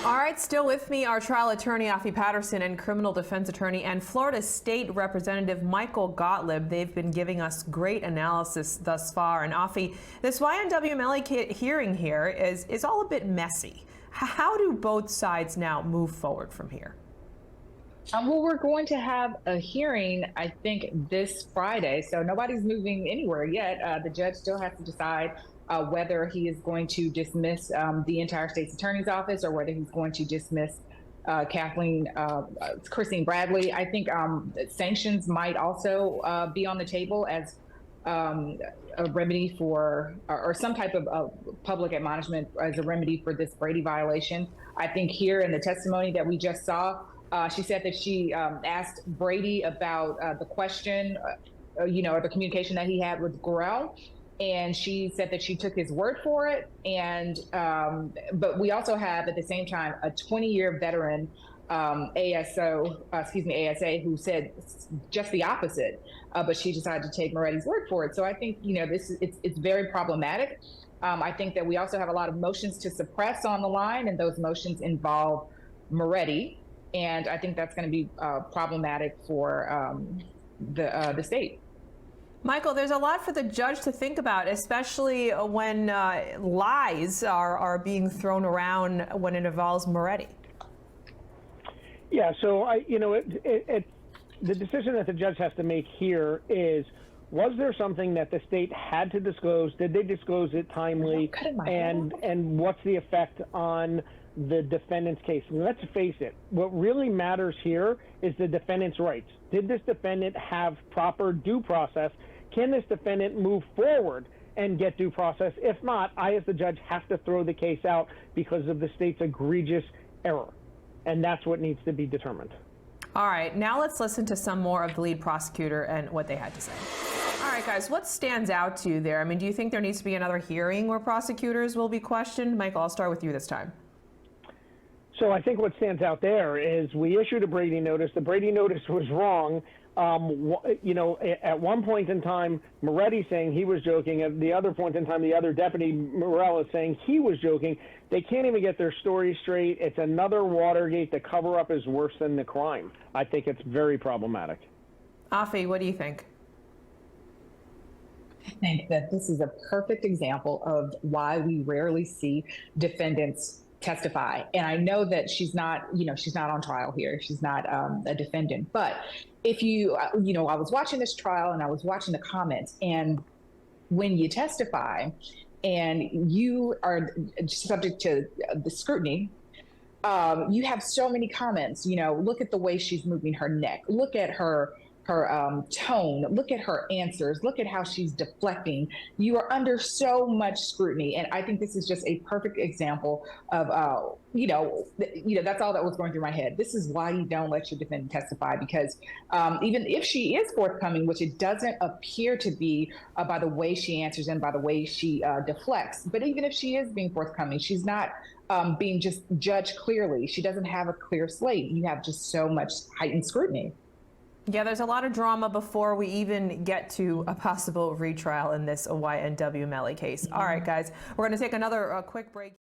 All right, still with me, our trial attorney, Afi Patterson, and criminal defense attorney and Florida State Representative Michael Gottlieb. They've been giving us great analysis thus far. And Afi, this YNW Melly hearing here is all a bit messy. How do both sides now move forward from here? Well, we're going to have a hearing, I think, this Friday. So nobody's moving anywhere yet. The judge still has to decide whether he is going to dismiss the entire state's attorney's office or whether he's going to dismiss Christine Bradley. I think sanctions might also be on the table as a remedy for, or some type of public admonishment as a remedy for this Brady violation. I think here in the testimony that we just saw, she said that she asked Brady about the question, or the communication that he had with Gorell. And she said that she took his word for it. And but we also have at the same time a 20-year veteran ASA, who said just the opposite. But she decided to take Moretti's word for it. So I think it's very problematic. I think that we also have a lot of motions to suppress on the line, and those motions involve Moretti. And I think that's going to be problematic for the state. Michael, there's a lot for the judge to think about, especially when lies are being thrown around when it involves Moretti. Yeah, so the decision that the judge has to make here is, was there something that the state had to disclose? Did they disclose it timely? And what's the effect on the defendant's case? Let's face it, what really matters here is the defendant's rights. Did this defendant have proper due process? Can this defendant move forward and get due process? If not, I, as the judge, have to throw the case out because of the state's egregious error. And that's what needs to be determined. All right, now let's listen to some more of the lead prosecutor and what they had to say. All right, guys, what stands out to you there? I mean, do you think there needs to be another hearing where prosecutors will be questioned? Michael, I'll start with you this time. So I think what stands out there is we issued a Brady notice. The Brady notice was wrong. At one point in time, Moretti saying he was joking. At the other point in time, the other deputy, Morell, is saying he was joking. They can't even get their story straight. It's another Watergate. The cover-up is worse than the crime. I think it's very problematic. Afi, what do you think? I think that this is a perfect example of why we rarely see defendants testify. And I know that she's not on trial here. She's not a defendant. But if I was watching this trial and I was watching the comments, and when you testify and you are subject to the scrutiny, you have so many comments. Look at the way she's moving her neck. Look at her tone, look at her answers, look at how she's deflecting. You are under so much scrutiny. And I think this is just a perfect example of, that's all that was going through my head. This is why you don't let your defendant testify, because even if she is forthcoming, which it doesn't appear to be by the way she answers and by the way she deflects, but even if she is being forthcoming, she's not being just judged clearly. She doesn't have a clear slate. You have just so much heightened scrutiny. Yeah, there's a lot of drama before we even get to a possible retrial in this YNW Melly case. All right, guys, we're going to take another quick break.